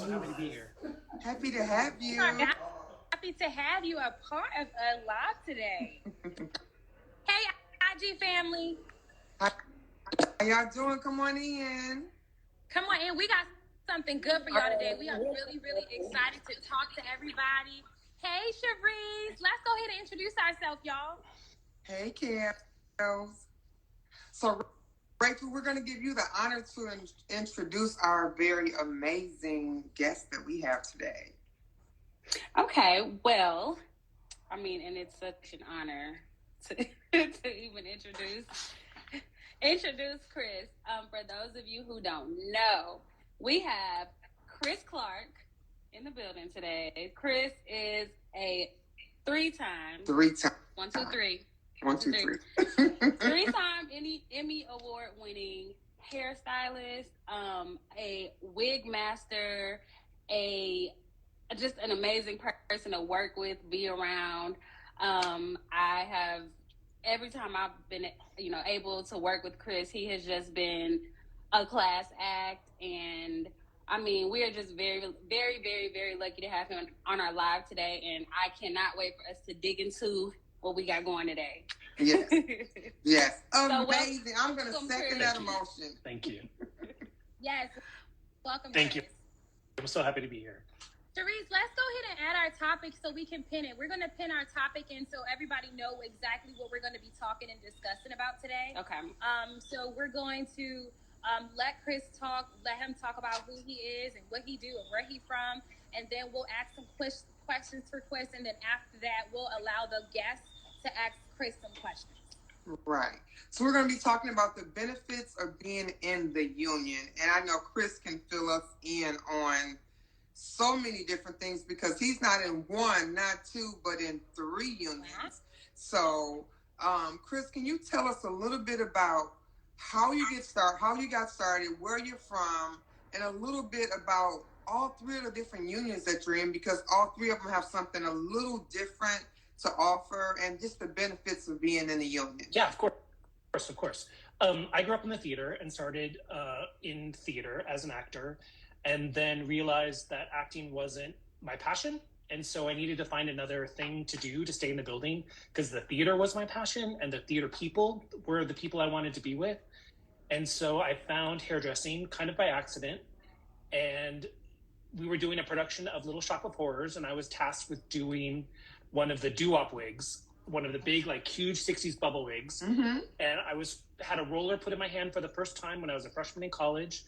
so happy to be here. Happy to have you. Happy to have you a part of Live today. Hey, IG family. How y'all doing? Come on in. Come on in. We got something good for y'all today. We are really, really excited to talk to everybody. Hey, Cherise. Let's go ahead and introduce ourselves, y'all. Hey, Carol. So, Rachel, we're going to give you the honor to introduce our very amazing guest that we have today. Okay, well, I mean, and it's such an honor to even introduce Chris. For those of you who don't know, we have Chris Clark in the building today. Chris is a three-time. One, two, three. Three-time Emmy Award winning hairstylist, a wig master, just an amazing person to work with, be around. I have, every time I've been, able to work with Chris, he has just been a class act. And I mean, we are just very, very, very, very lucky to have him on our live today. And I cannot wait for us to dig into what we got going today. Yes. Yes. So amazing. I'm going to second that emotion. Thank you. Yes. Welcome, Thank Chris. you. I'm so happy to be here. Cherise, let's go ahead and add our topic so we can pin it. We're going to pin our topic in so everybody know exactly what we're going to be talking and discussing about today. Okay. So we're going to let Chris talk, let him talk about who he is and what he do and where he from, and then we'll ask some questions for Chris, and then after that, we'll allow the guests to ask Chris some questions. Right. So we're going to be talking about the benefits of being in the union, and I know Chris can fill us in on so many different things because he's not in one, not two, but in 3 unions. So, Chris, can you tell us a little bit about how you got started, where you're from, and a little bit about all 3 of the different unions that you're in, because all 3 of them have something a little different to offer, and just the benefits of being in the union. Yeah, of course. I grew up in the theater and started in theater as an actor, and then realized that acting wasn't my passion. And so I needed to find another thing to do to stay in the building, because the theater was my passion and the theater people were the people I wanted to be with. And so I found hairdressing kind of by accident. And we were doing a production of Little Shop of Horrors, and I was tasked with doing one of the doo-wop wigs, one of the big, like, huge 60s bubble wigs. Mm-hmm. And I had a roller put in my hand for the first time when I was a freshman in college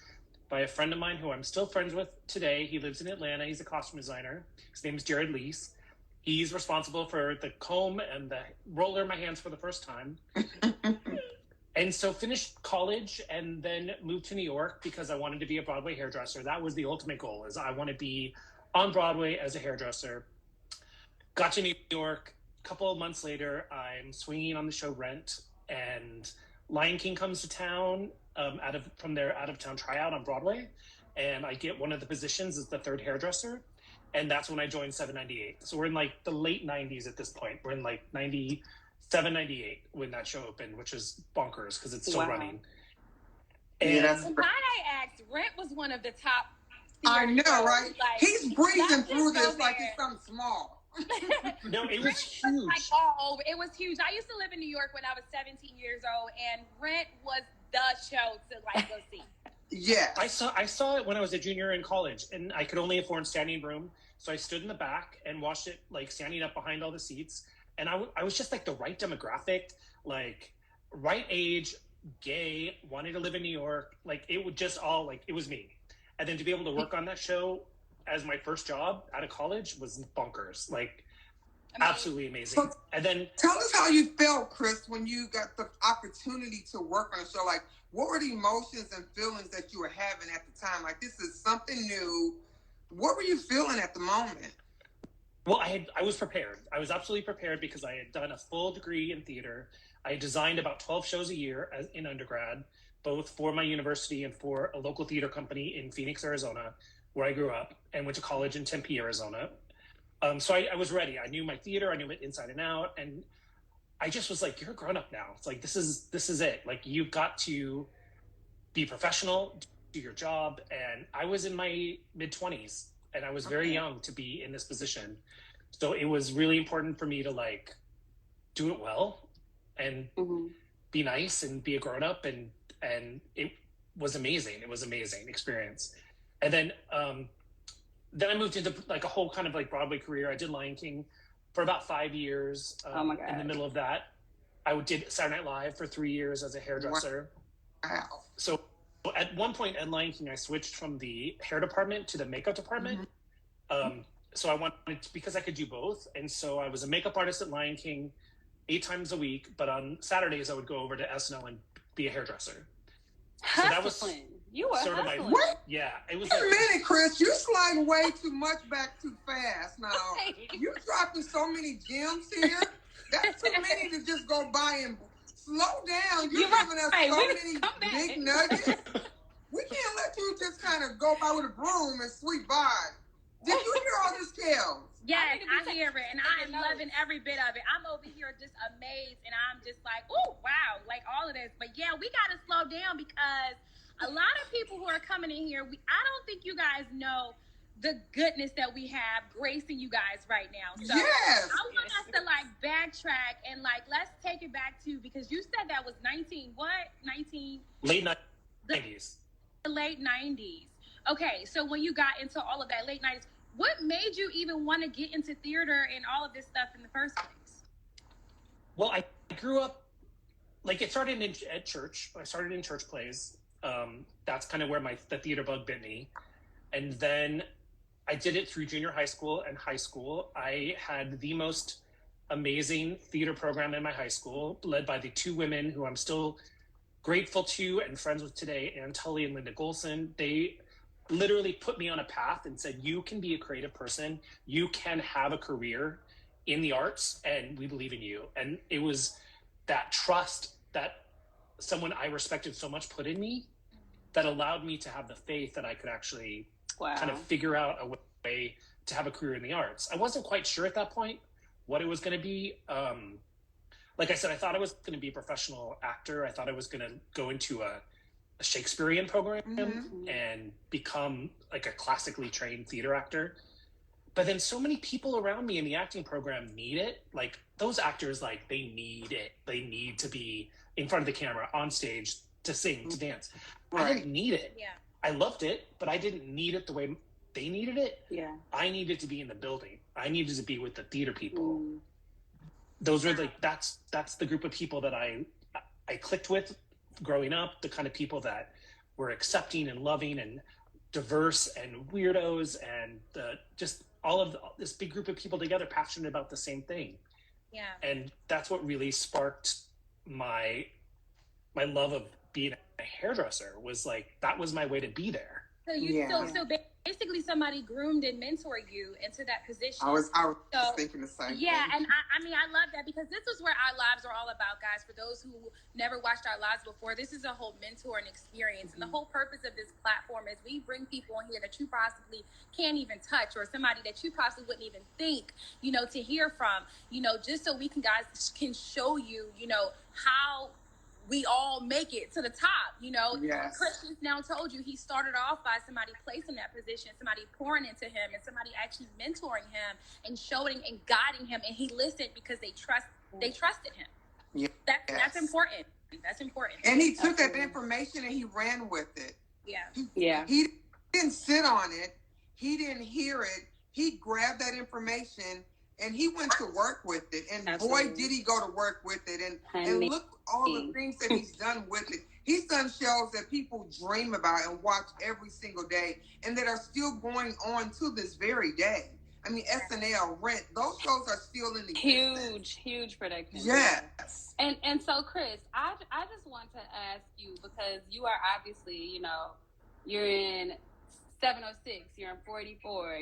by a friend of mine who I'm still friends with today. He lives in Atlanta. He's a costume designer. His name is Jared Lease. He's responsible for the comb and the roller in my hands for the first time. And so finished college and then moved to New York because I wanted to be a Broadway hairdresser. That was the ultimate goal, is I want to be on Broadway as a hairdresser. Got to New York. A couple of months later, I'm swinging on the show Rent, and Lion King comes to town from their out-of-town tryout on Broadway, and I get one of the positions as the 3rd hairdresser, and that's when I joined 798. So we're in like the late 90s at this point. We're in like 97, 98 when that show opened, which is bonkers because it's still running. And Might I ask, Rent was one of the top. I know, right? Like, he's breathing through this so like it's something small. no, it was huge. It was huge. I used to live in New York when I was 17 years old, and Rent was the show to go see. Yeah, I saw it when I was a junior in college, and I could only afford standing room, so I stood in the back and watched it, like, standing up behind all the seats. And I was just like the right demographic, like right age, gay, wanted to live in New York. Like, it would just all, like, it was me. And then to be able to work on that show as my first job out of college was bonkers. Like, absolutely amazing. So, and then tell us how you felt, Chris, when you got the opportunity to work on a show. Like, what were the emotions and feelings that you were having at the time? Like, this is something new. What were you feeling at the moment? Well, I was prepared. I was absolutely prepared because I had done a full degree in theater. I had designed about 12 shows a year in undergrad, both for my university and for a local theater company in Phoenix, Arizona, where I grew up, and went to college in Tempe, Arizona. So I was ready. I knew my theater. I knew it inside and out. And I just was like, you're a grown up now. It's like, this is it. Like, you've got to be professional, do your job. And I was in my mid-20s, and I was very young to be in this position. So it was really important for me to like do it well and be nice and be a grown-up, and it was amazing. It was an amazing experience. And then I moved into like a whole kind of like Broadway career. I did Lion King for about 5 years. Oh my God. In the middle of that, I did Saturday Night Live for 3 years as a hairdresser. Wow. So at one point at Lion King, I switched from the hair department to the makeup department. So I wanted to, because I could do both. And so I was a makeup artist at Lion King 8 times a week, but on Saturdays I would go over to SNL and be a hairdresser. So that was you were sort of my, yeah, it was Wait like, a minute, Chris, you sliding way too much back too fast now. You dropping so many gems here. That's too many to just go by and slow down. You're giving us so many big nuggets. We can't let you just kind of go by with a broom and sweep by. Did you hear all this, Kels? Yes, I hear it, and I am loving every bit of it. I'm over here just amazed, and I'm just like, oh, wow, like all of this. But yeah, we got to slow down because a lot of people who are coming in here, I don't think you guys know the goodness that we have gracing you guys right now. So yes. I want us to like backtrack and like, let's take it back to, because you said that was 19, what? 19? Late 90s. The late 90s. Okay, so when you got into all of that late 90s, what made you even want to get into theater and all of this stuff in the first place? Well, I grew up, like it started at church. I started in church plays. That's kind of where the theater bug bit me. And then I did it through junior high school and high school. I had the most amazing theater program in my high school, led by the 2 women who I'm still grateful to and friends with today, Ann Tully and Linda Golson. They literally put me on a path and said, you can be a creative person. You can have a career in the arts, and we believe in you. And it was that trust that someone I respected so much put in me that allowed me to have the faith that I could actually kind of figure out a way to have a career in the arts. I wasn't quite sure at that point what it was going to be. Like I said, I thought I was going to be a professional actor. I thought I was going to go into a Shakespearean program and become like a classically trained theater actor. But then so many people around me in the acting program need it. Like those actors, like they need it. They need to be in front of the camera, on stage, to sing, to dance. Right. I didn't need it. Yeah. I loved it, but I didn't need it the way they needed it. Yeah. I needed to be in the building. I needed to be with the theater people. Those are like, that's the group of people that I clicked with growing up, the kind of people that were accepting and loving and diverse and weirdos, and just all of this big group of people together passionate about the same thing. Yeah. And that's what really sparked my love of being a hairdresser. Was like, that was my way to be there. So you so basically somebody groomed and mentored you into that position. I was thinking the same thing. Yeah, and I mean, I love that, because this is where our lives are all about, guys. For those who never watched our lives before, this is a whole mentoring experience. And the whole purpose of this platform is we bring people in here that you possibly can't even touch, or somebody that you possibly wouldn't even think, to hear from, just so we can show you, how we all make it to the top, Yes. Chris just now told you he started off by somebody placing that position, somebody pouring into him, and somebody actually mentoring him and showing and guiding him, and he listened because they trusted him. Yeah. That's important. That's important. And he took that information and he ran with it. Yeah. He didn't sit on it. He didn't hear it. He grabbed that information and he went to work with it. And boy, did he go to work with it. And look all the things that he's done with it. He's done shows that people dream about and watch every single day, and that are still going on to this very day. I mean, SNL, Rent, those shows are still in the huge production. Yes. And so, Chris, I just want to ask you, because you are obviously, you're in 706, you're in 44,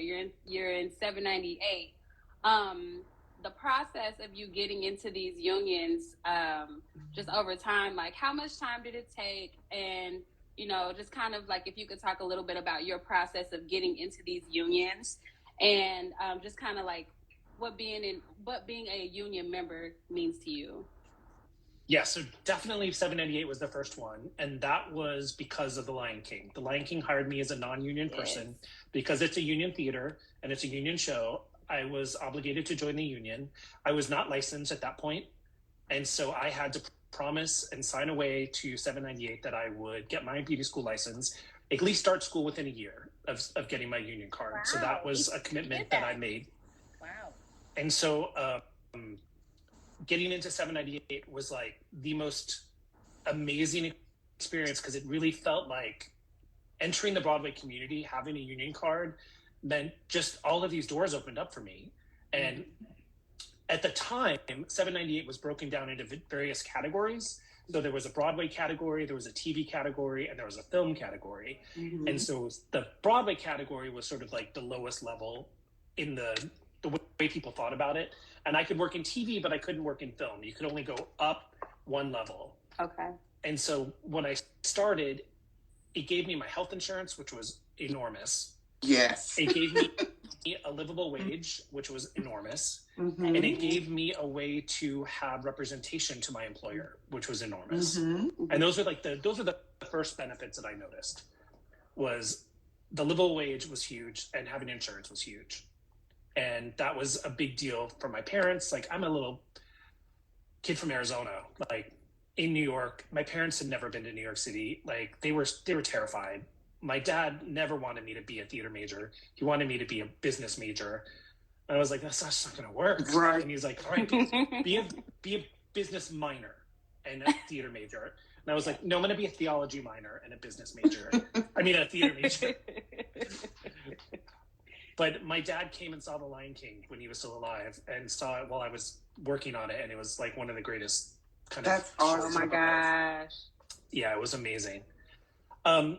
you're in 798. The process of you getting into these unions, just over time, like how much time did it take? And, just kind of like, if you could talk a little bit about your process of getting into these unions, and just kind of like what being a union member means to you. Yeah, so definitely 798 was the first one, and that was because of The Lion King. The Lion King hired me as a non-union person because it's a union theater and it's a union show. I was obligated to join the union. I was not licensed at that point, and so I had to promise and sign away to 798 that I would get my beauty school license, at least start school within a year of getting my union card. Wow. So that was a commitment that I made. Wow. And so getting into 798 was like the most amazing experience because it really felt like entering the Broadway community, having a union card meant just all of these doors opened up for me. And at the time, 798 was broken down into various categories. So there was a Broadway category, there was a TV category, and there was a film category. Mm-hmm. And so the Broadway category was sort of like the lowest level in the way people thought about it. And I could work in TV, but I couldn't work in film. You could only go up one level. Okay. And so when I started, it gave me my health insurance, which was enormous. Yes. It gave me a livable wage, which was enormous. Mm-hmm. And it gave me a way to have representation to my employer, which was enormous. Mm-hmm. And those are the first benefits that I noticed. Was the livable wage was huge and having insurance was huge. And that was a big deal for my parents. Like, I'm a little kid from Arizona, like in New York. My parents had never been to New York City. Like, they were terrified. My dad never wanted me to be a theater major. He wanted me to be a business major. And I was like, that's not going to work. Right. And he's like, all right, be a business minor and a theater major. And I was like, no, I'm going to be a theology minor and a business major. I mean, a theater major. But my dad came and saw The Lion King when he was still alive and saw it while I was working on it. And it was like one of the greatest kind That's of... awesome. Oh my gosh. Yeah, it was amazing. And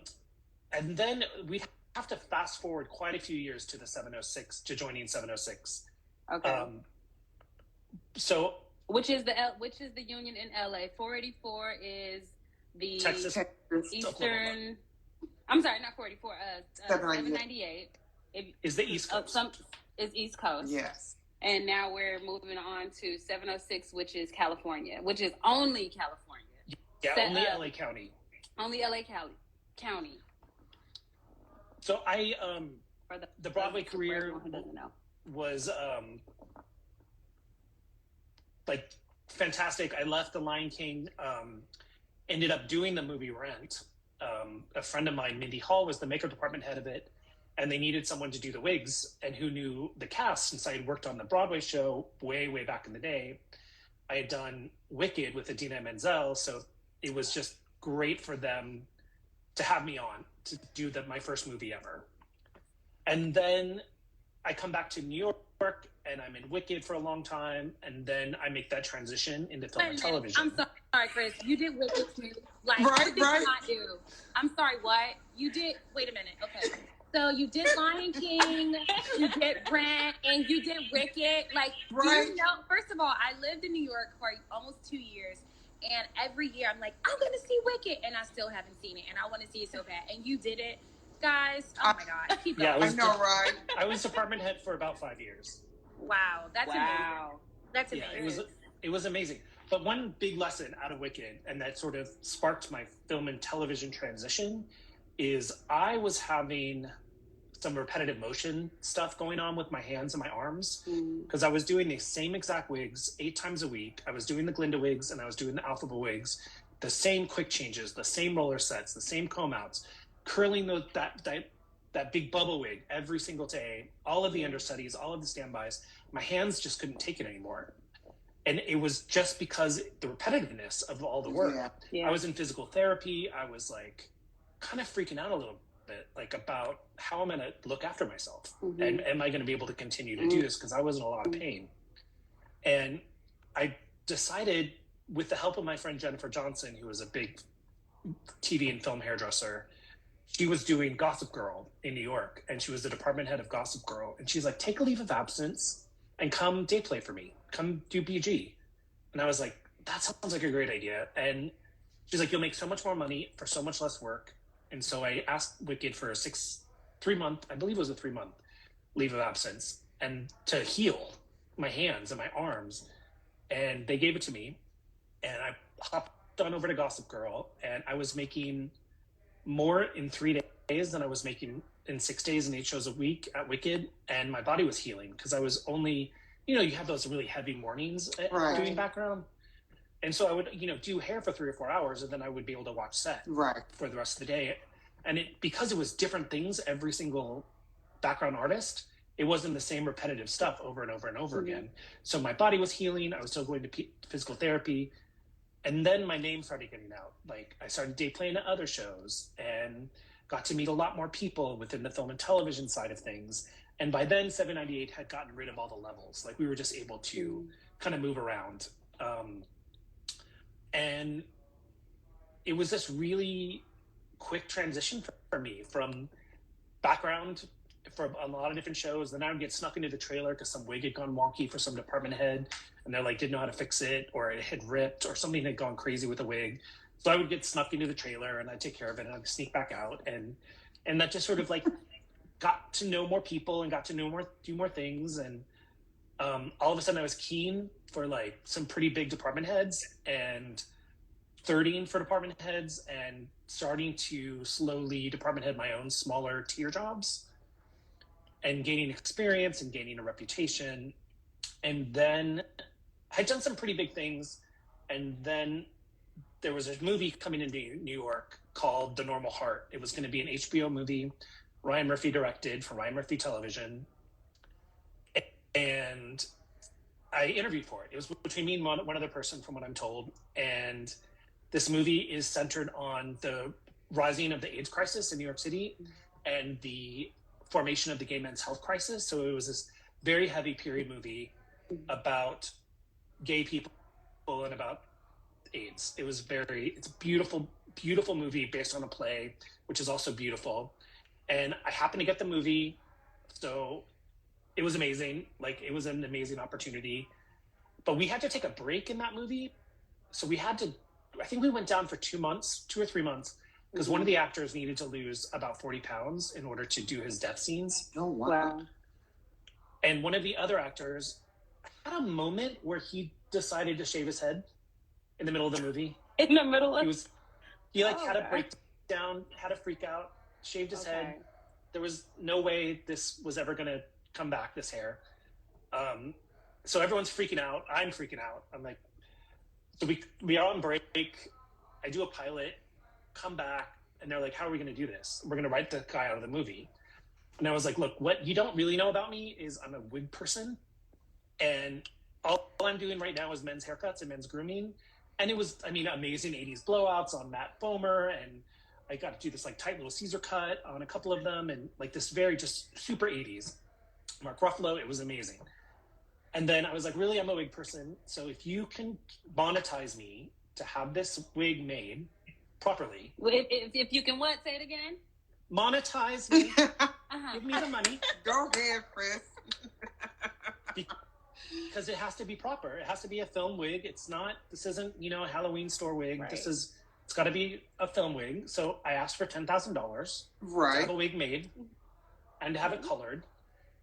then we have to fast forward quite a few years to the 706, to joining 706. Okay. So... Which is the union in LA. 484 is the Texas, Eastern... Oklahoma. I'm sorry, not 484. 798. Is the East Coast. Is East Coast. Yes. And now we're moving on to 706, which is California, which is only California. Yeah, only LA County. Only LA County. So I, the Broadway career was like fantastic. I left The Lion King, ended up doing the movie Rent. A friend of mine, Mindy Hall, was the makeup department head of it. And they needed someone to do the wigs, and who knew the cast since I had worked on the Broadway show way, way back in the day. I had done Wicked with Idina Menzel, so it was just great for them to have me on to do my first movie ever. And then I come back to New York, and I'm in Wicked for a long time, and then I make that transition into film and television. I'm sorry, Chris. You did Wicked too. Like, right. What did you not do? I'm sorry, what? You did... Wait a minute. Okay. So you did Lion King, you did Rent, and you did Wicked. Like, right. You know, first of all, I lived in New York for almost 2 years, and every year I'm like, I'm going to see Wicked, and I still haven't seen it, and I want to see it so bad. And you did it. Guys, oh my God. Keep going. I know, right? I was department head for about 5 years. Wow. That's amazing. That's amazing. Yeah, it was amazing. But one big lesson out of Wicked, and that sort of sparked my film and television transition, is I was having some repetitive motion stuff going on with my hands and my arms because I was doing the same exact wigs 8 times a week. I was doing the Glinda wigs and I was doing the Alphaba wigs, the same quick changes, the same roller sets, the same comb outs, curling that big bubble wig every single day, all of the understudies, all of the standbys. My hands just couldn't take it anymore. And it was just because the repetitiveness of all the work. Yeah. I was in physical therapy. I was like kind of freaking out a little bit, like about how I'm going to look after myself. Mm-hmm. And am I going to be able to continue to do this? Because I was in a lot of pain. And I decided, with the help of my friend Jennifer Johnson, who was a big TV and film hairdresser, she was doing Gossip Girl in New York, and she was the department head of Gossip Girl. And she's like, take a leave of absence and come day play for me. Come do BG. And I was like, that sounds like a great idea. And she's like, you'll make so much more money for so much less work. And so I asked Wicked for a 3-month, I believe it was a 3-month leave of absence, and to heal my hands and my arms. And they gave it to me. And I hopped on over to Gossip Girl, and I was making more in 3 days than I was making in 6 days and 8 shows a week at Wicked, and my body was healing because I was only, you have those really heavy mornings doing background. And so I would, do hair for 3 or 4 hours, and then I would be able to watch set for the rest of the day. And because it was different things, every single background artist, it wasn't the same repetitive stuff over and over and over again. So my body was healing. I was still going to physical therapy. And then my name started getting out. Like, I started day playing at other shows and got to meet a lot more people within the film and television side of things. And by then, 798 had gotten rid of all the levels. Like, we were just able to kind of move around. And it was this really quick transition for me from background for a lot of different shows. Then I would get snuck into the trailer because some wig had gone wonky for some department head, and they're like, didn't know how to fix it, or it had ripped, or something had gone crazy with the wig. So I would get snuck into the trailer, and I'd take care of it, and I'd sneak back out, and that just sort of like got to know more people and got to do more things, and all of a sudden I was keen for like some pretty big department heads and 30 for department heads, and starting to slowly department head my own smaller tier jobs and gaining experience and gaining a reputation. And then I'd done some pretty big things. And then there was a movie coming into New York called The Normal Heart. It was going to be an HBO movie, Ryan Murphy directed for Ryan Murphy Television. And I interviewed for it. It was between me and one other person, from what I'm told. And this movie is centered on the rising of the AIDS crisis in New York City and the formation of the gay men's health crisis. So it was this very heavy period movie about gay people and about AIDS. It's a beautiful, beautiful movie based on a play, which is also beautiful. And I happened to get the movie, so it was amazing. Like, it was an amazing opportunity. But we had to take a break in that movie. So I think we went down for 2 or 3 months, because one of the actors needed to lose about 40 pounds in order to do his death scenes. Oh, wow. And one of the other actors had a moment where he decided to shave his head in the middle of the movie. In the middle of he had a breakdown, had a freak out, shaved his head. There was no way this was ever going to come back, this hair. So everyone's freaking out. I'm freaking out. I'm like, so we are on break. I do a pilot, come back, and they're like, how are we going to do this? We're going to write the guy out of the movie. And I was like, look, what you don't really know about me is I'm a wig person. And all I'm doing right now is men's haircuts and men's grooming. And it was, amazing 80s blowouts on Matt Bomer. And I got to do this like tight little Caesar cut on a couple of them. And like this very just super 80s. Mark Ruffalo, it was amazing. And then I was like, really, I'm a wig person. So if you can monetize me to have this wig made properly. If you can what? Say it again. Monetize me. Give me the money. Go ahead, Chris. Because it has to be proper. It has to be a film wig. This isn't, a Halloween store wig. Right. It's got to be a film wig. So I asked for $10,000 to have a wig made and to have it colored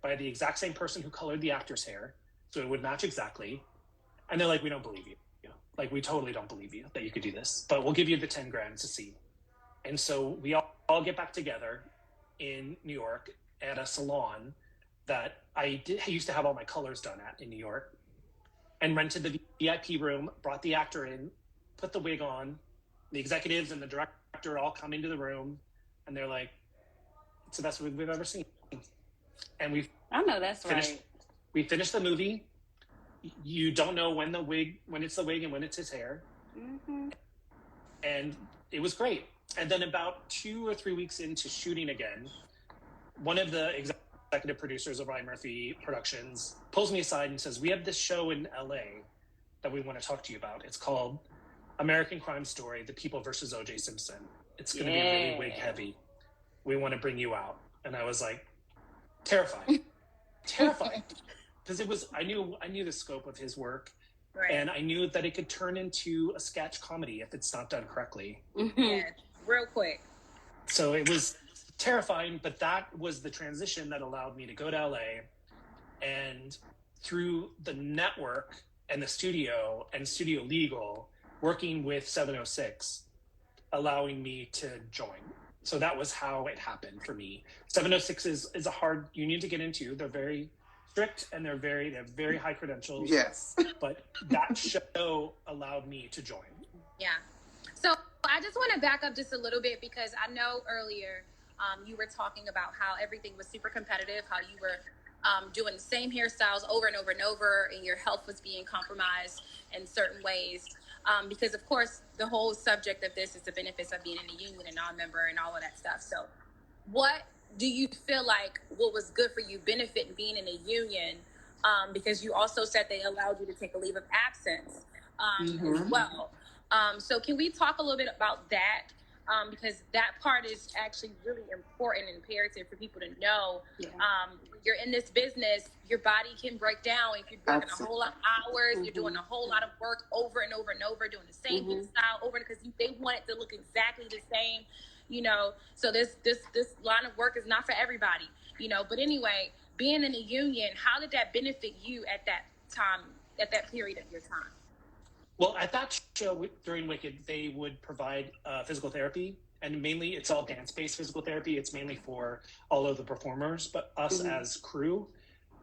by the exact same person who colored the actor's hair. So it would match exactly. And they're like, we don't believe you. Like, we totally don't believe you that you could do this, but we'll give you the 10 grand to see. And so we all get back together in New York at a salon that I used to have all my colors done at in New York, and rented the VIP room, brought the actor in, put the wig on. The executives and the director all come into the room, and they're like, it's the best wig we've ever seen. And I know that's finished, right. We finished the movie. You don't know when it's the wig and when it's his hair. Mm-hmm. And it was great. And then about 2 or 3 weeks into shooting again, one of the executive producers of Ryan Murphy Productions pulls me aside and says, we have this show in LA that we want to talk to you about. It's called American Crime Story, The People versus O.J. Simpson. It's going to be really wig heavy. We want to bring you out. And I was like, terrified. Because I knew the scope of his work, and I knew that it could turn into a sketch comedy if it's not done correctly. Mm-hmm. Yeah, real quick. So it was terrifying, but that was the transition that allowed me to go to LA, and through the network and the studio and Studio Legal, working with 706 allowing me to join. So that was how it happened for me. 706 is a hard union to get into. They're very strict and they have very high credentials. Yes. But that show allowed me to join. Yeah. So I just want to back up just a little bit, because I know earlier you were talking about how everything was super competitive, how you were doing the same hairstyles over and over and over, and your health was being compromised in certain ways. Because, of course, the whole subject of this is the benefits of being in a union and non-member and all of that stuff. So what do you feel like what was good for you benefiting being in a union? Because you also said they allowed you to take a leave of absence as well. So can we talk a little bit about that? Because that part is actually really important and imperative for people to know. Yeah. When you're in this business, your body can break down if you're working a whole lot of hours, you're doing a whole lot of work over and over and over, doing the same style over, because they want it to look exactly the same, you know. So this line of work is not for everybody, you know. But anyway, being in a union, how did that benefit you at that time, at that period of your time? Well, at that show during Wicked, they would provide physical therapy, and mainly it's all dance-based physical therapy. It's mainly for all of the performers, but us as crew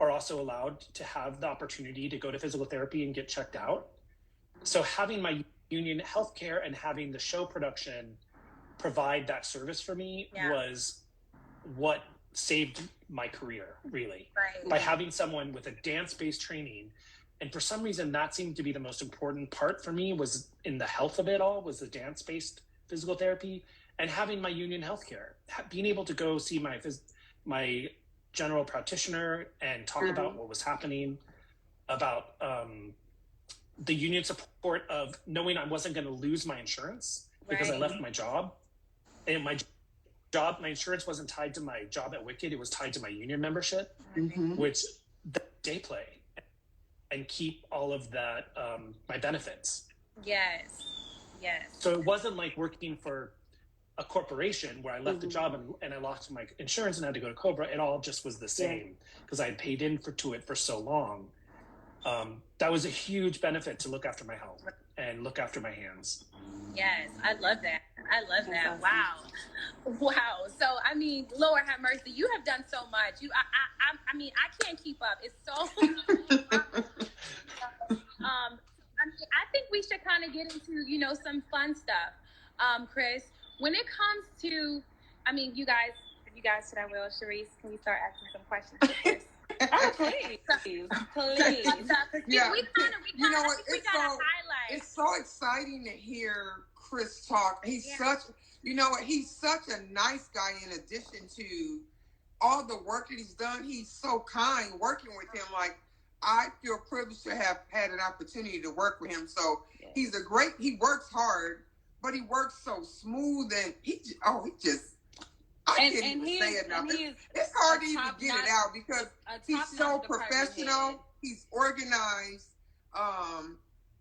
are also allowed to have the opportunity to go to physical therapy and get checked out. So having my union healthcare and having the show production provide that service for me was what saved my career, really. Right. By having someone with a dance-based training. And for some reason, that seemed to be the most important part for me, was in the health of it all, was the dance-based physical therapy and having my union healthcare, being able to go see my general practitioner and talk about what was happening, about the union support of knowing I wasn't going to lose my insurance because I left my job. And my insurance wasn't tied to my job at Wicked. It was tied to my union membership, which they play. And keep all of that, my benefits. Yes. So it wasn't like working for a corporation where I left the job and I lost my insurance and had to go to Cobra. It all just was the same because I had paid to it for so long. That was a huge benefit to look after my health and look after my hands. Yes, I love that. Awesome. Wow. So, I mean, Lord have mercy. You have done so much. I mean, I can't keep up. It's so. I mean, I think we should kind of get into, you know, some fun stuff. Chris, when it comes to, I mean, you guys, said I will, Sharice, can we start asking some questions to Chris? Oh, please. Yeah. We you know what? It's so exciting to hear Chris talk. He's such a nice guy. In addition to all the work that he's done, he's so kind working with him. Like, I feel privileged to have had an opportunity to work with him. So he works hard, but he works so smooth, and I can't even say it now. It's hard to even get it out because he's so professional. He's organized.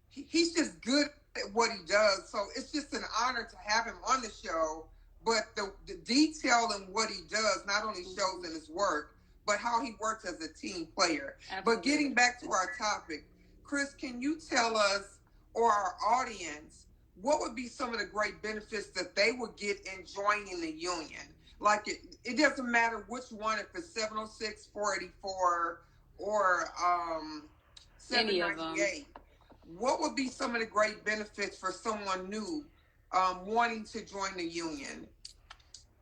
He's just good at what he does. So it's just an honor to have him on the show. But the detail in what he does not only shows in his work, but how he works as a team player. Absolutely. But getting back to our topic, Chris, can you tell us or our audience what would be some of the great benefits that they would get in joining the union? Like, it doesn't matter which one, if it's 706, 484, or 798. What would be some of the great benefits for someone new wanting to join the union?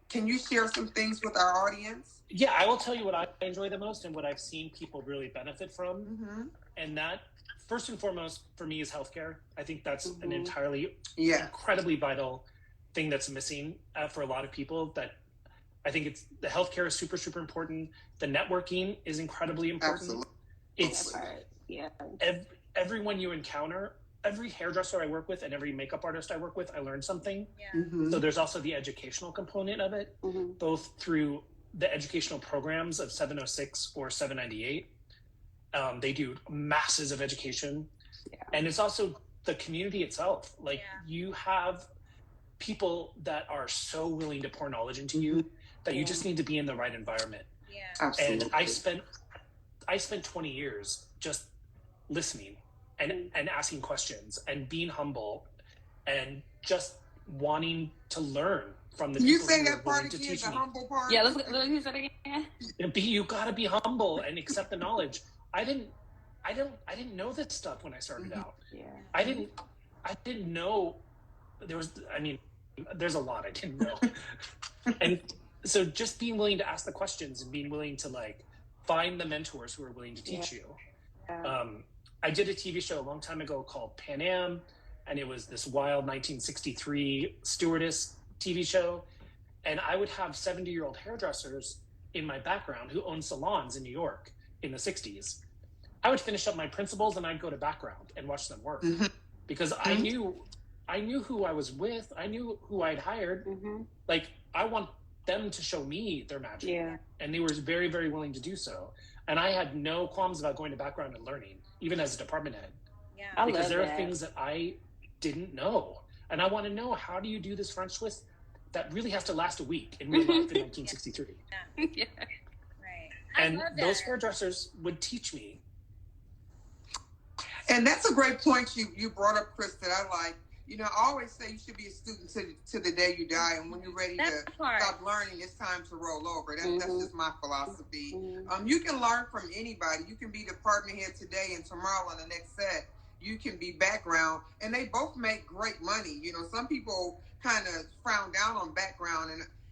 Can you share some things with our audience? Yeah, I will tell you what I enjoy the most and what I've seen people really benefit from. And that, first and foremost, for me, is healthcare. I think that's an entirely incredibly vital thing that's missing for a lot of people. That I think the healthcare is super, super important. The networking is incredibly important. Absolutely. Everyone you encounter, every hairdresser I work with and every makeup artist I work with, I learned something. So there's also the educational component of it, both through the educational programs of 706 or 798. They do masses of education. And it's also the community itself. Like, you have people that are so willing to pour knowledge into you that you just need to be in the right environment. Absolutely. And I spent 20 years just listening and asking questions and being humble and just wanting to learn from the Can you people say who are that part willing to again, teach the me. humble part? Yeah, let's use that again. You got to be humble and accept the knowledge. I didn't know this stuff when I started out. Yeah. I didn't know there's a lot I didn't know. And so just being willing to ask the questions and being willing to like find the mentors who are willing to teach you. Yeah. I did a TV show a long time ago called Pan Am, and it was this wild 1963 stewardess TV show. And I would have 70-year-old hairdressers in my background who owned salons in New York in the 60s. I would finish up my principals and I'd go to background and watch them work because I knew who I was with. I knew who I'd hired. Like, I want them to show me their magic. Yeah. And they were very, very willing to do so. And I had no qualms about going to background and learning, even as a department head. Yeah. Because there are things that I didn't know. And I want to know, how do you do this French twist that really has to last a week in real life in 1963? Yeah. Right. And those hairdressers would teach me. And that's a great point you brought up, Chris, that I like. You know, I always say you should be a student to the day you die, and when you're ready to stop learning, it's time to roll over. That's just my philosophy. You can learn from anybody. You can be department head today, and tomorrow on the next set, you can be background, and they both make great money. You know, some people kind of frown down on background,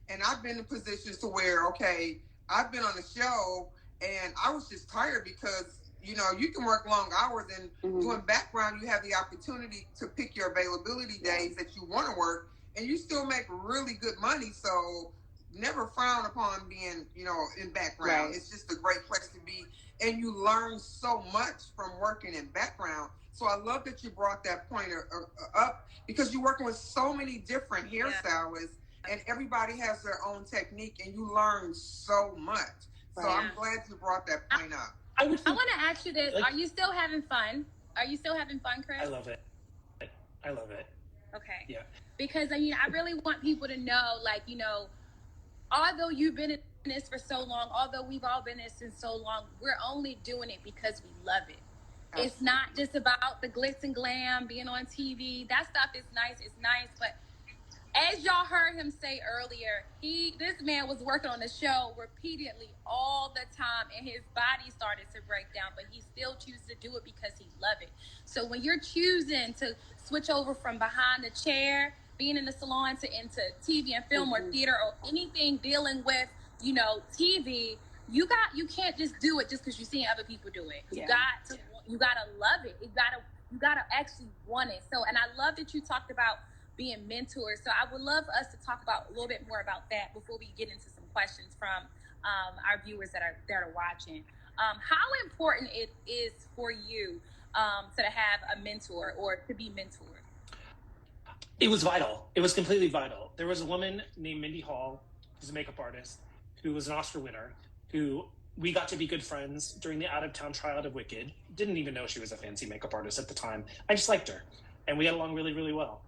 and I've been in positions to where, okay, I've been on a show, and I was just tired because, you know, you can work long hours, and doing background, you have the opportunity to pick your availability days that you want to work, and you still make really good money. So never frown upon being, you know, in background. Right. It's just a great place to be, and you learn so much from working in background. So I love that you brought that point up, because you're working with so many different hairstylists, and everybody has their own technique, and you learn so much. So I'm glad you brought that point up. I want to ask you this. Are you still having fun? Are you still having fun, Chris? I love it. I love it. Okay. Yeah. Because, I mean, I really want people to know, like, you know, although you've been in this for so long, although we've all been in this since so long, we're only doing it because we love it. Absolutely. It's not just about the glitz and glam, being on TV. That stuff is nice. It's nice. But as y'all heard him say earlier, this man was working on the show repeatedly all the time, and his body started to break down, but he still chooses to do it because he loves it. So when you're choosing to switch over from behind the chair, being in the salon, into TV and film or theater or anything dealing with, you know, TV, you can't just do it just because you're seeing other people do it. You gotta love it. You gotta actually want it. So, and I love that you talked about being mentors. So I would love us to talk about a little bit more about that before we get into some questions from our viewers that are watching. How important it is for you to have a mentor or to be mentored? It was vital. It was completely vital. There was a woman named Mindy Hall, who's a makeup artist, who was an Oscar winner, who we got to be good friends during the out-of-town tryout of Wicked. Didn't even know she was a fancy makeup artist at the time. I just liked her, and we got along really, really well.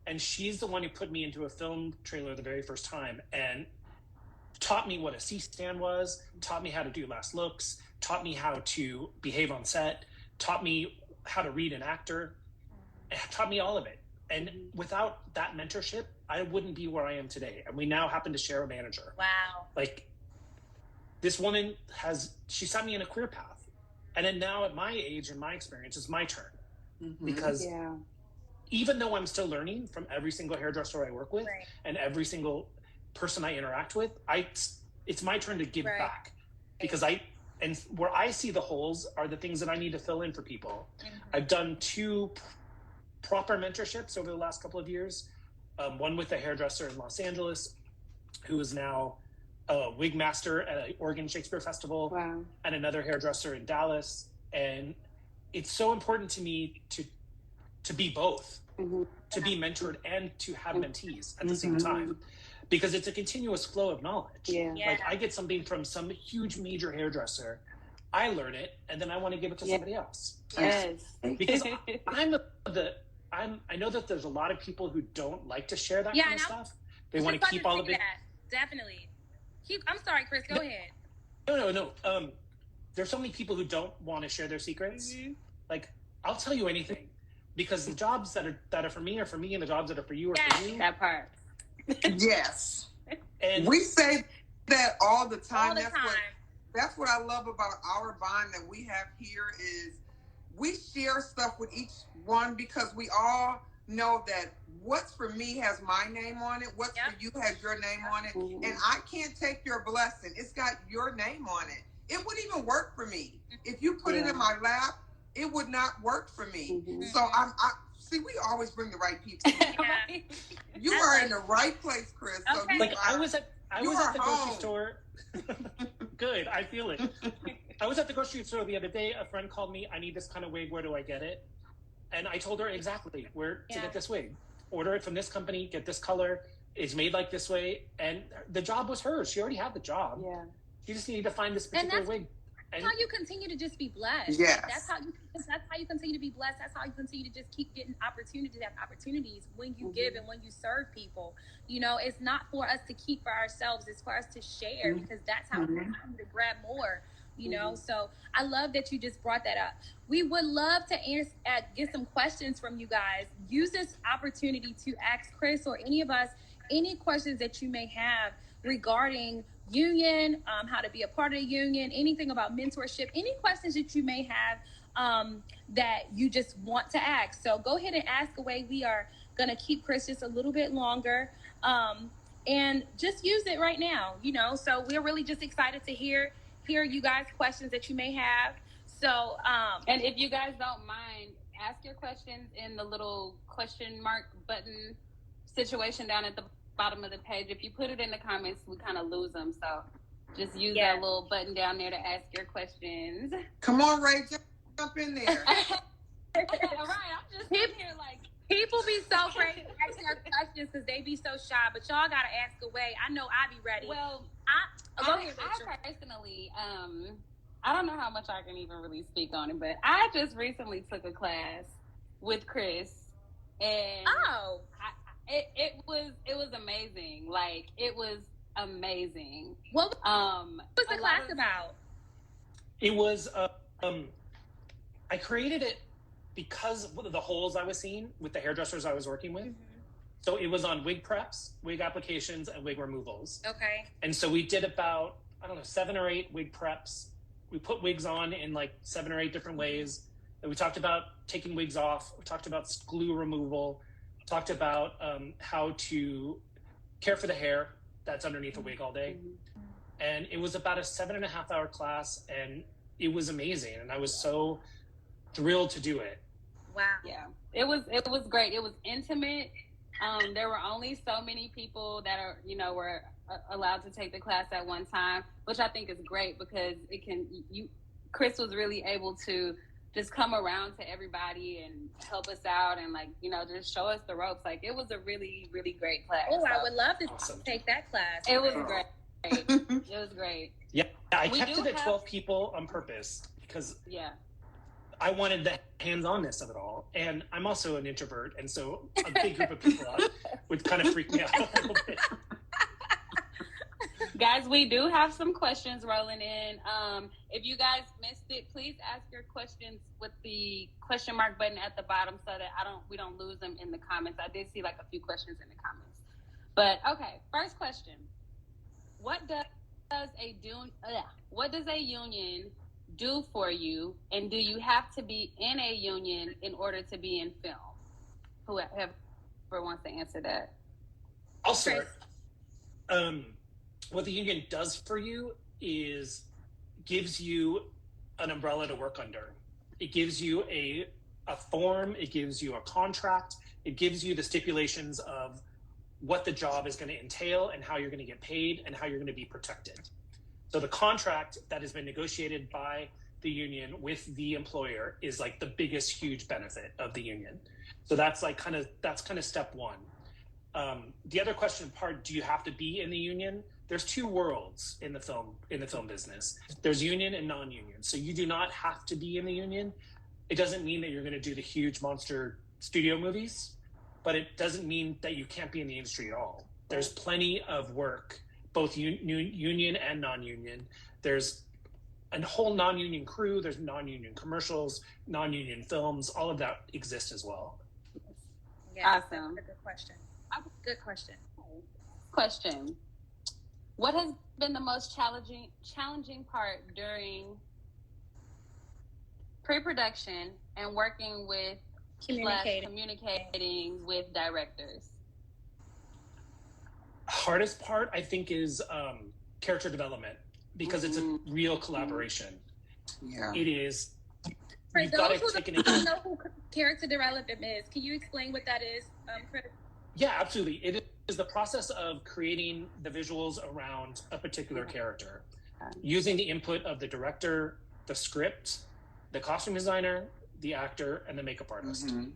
And she's the one who put me into a film trailer the very first time and taught me what a C-stand was, taught me how to do last looks, taught me how to behave on set, taught me how to read an actor, taught me all of it. And without that mentorship, I wouldn't be where I am today. And we now happen to share a manager. Wow. Like, this woman she set me in a career path. And then now at my age and my experience, it's my turn. Because even though I'm still learning from every single hairdresser I work with and every single person I interact with, it's my turn to give back, because where I see the holes are the things that I need to fill in for people. I've done 2 proper mentorships over the last couple of years. One with a hairdresser in Los Angeles, who is now a wig master at an Oregon Shakespeare Festival, and another hairdresser in Dallas. And it's so important to me to be both, to be mentored and to have mentees at the same time, because it's a continuous flow of knowledge. Like, I get something from some huge major hairdresser, I learn it, and then I want to give it to somebody else. Because I know that there's a lot of people who don't like to share that kind of stuff. They want to keep all of it. Definitely. I'm sorry, Chris, go ahead. No. There's so many people who don't want to share their secrets. Like, I'll tell you anything. because the jobs that are for me, and the jobs that are for you are for you. That part. Yes. And We say that all the time. All the time. That's what I love about our bond that we have here is we share stuff with each one because we all know that what's for me has my name on it. What's for you has your name on it. Mm-hmm. And I can't take your blessing. It's got your name on it. It wouldn't even work for me. If you put it in my lap, it would not work for me. Mm-hmm. So I see, we always bring the right people. Yeah. You are in the right place, Chris. So Okay. like I was at the home. grocery store. Good, I feel it. I was at the grocery store the other day. A friend called me. I need this kind of wig. Where do I get it? And I told her exactly where to get this wig. Order it from this company. Get this color. It's made like this way. And the job was hers. She already had the job. Yeah. She just needed to find this particular wig. That's how you continue to just be blessed. Yes. That's how you continue to be blessed. That's how you continue to just keep getting opportunities when you give and when you serve people. You know, it's not for us to keep for ourselves. It's for us to share because that's how we continue to grab more. You know, so I love that you just brought that up. We would love to get some questions from you guys. Use this opportunity to ask Chris or any of us any questions that you may have regarding union, how to be a part of the union, anything about mentorship, any questions that you may have that you just want to ask. So go ahead and ask away. We are going to keep Chris just a little bit longer and just use it right now, you know. So we're really just excited to hear you guys questions that you may have. So and if you guys don't mind, ask your questions in the little question mark button situation down at the bottom of the page. If you put it in the comments, we kind of lose them. So just use that little button down there to ask your questions. Come on, Ray, jump in there. All right, I'm just sitting here like. People be so afraid to ask their questions because they be so shy, but y'all gotta ask away. I know I be ready. Well, I personally, I don't know how much I can even really speak on it, but I just recently took a class with Chris, and it was amazing. Like, it was amazing. What was the class about? It was I created it because of the holes I was seeing with the hairdressers I was working with. So it was on wig preps, wig applications, and wig removals. Okay. And so we did about, 7 or 8 wig preps. We put wigs on in like 7 or 8 different ways. And we talked about taking wigs off. We talked about glue removal. Talked about how to care for the hair that's underneath a wig all day. And it was about a 7.5 hour class, and it was amazing. And I was so thrilled to do it. Wow. Yeah, it was great. It was intimate. There were only so many people that were allowed to take the class at one time, which I think is great because Chris was really able to just come around to everybody and help us out and just show us the ropes. Like, it was a really, really great class. Oh, so. I would love to take that class. It was great. It was great. Yeah, I kept it at 12 people on purpose because I wanted the hands-onness of it all. And I'm also an introvert, and so a big group of people would kind of freak me out a little bit. Guys, we do have some questions rolling in. If you guys missed it, please ask your questions with the question mark button at the bottom so that we don't lose them in the comments. I did see like a few questions in the comments. But okay, first question. What does a union do for you, and do you have to be in a union in order to be in film? Whoever wants to answer that. I'll start. What the union does for you is gives you an umbrella to work under. It gives you a form, it gives you a contract, it gives you the stipulations of what the job is going to entail and how you're going to get paid and how you're going to be protected. So the contract that has been negotiated by the union with the employer is like the biggest, huge benefit of the union. So that's kind of step one. The other question part, do you have to be in the union? There's 2 worlds in the film business. There's union and non-union. So you do not have to be in the union. It doesn't mean that you're going to do the huge monster studio movies, but it doesn't mean that you can't be in the industry at all. There's plenty of work, both union and non-union. There's a whole non-union crew. There's non-union commercials, non-union films. All of that exists as well. Yeah, Awesome. That's a good question. Good question. Question. What has been the most challenging part during pre-production and working with communicating with directors? Hardest part, I think, is character development, because it's a real collaboration. Yeah. It is. For those who don't know who character development is, can you explain what that is, Chris? Yeah, absolutely. It is the process of creating the visuals around a particular character, using the input of the director, the script, the costume designer, the actor, and the makeup artist. Mm-hmm.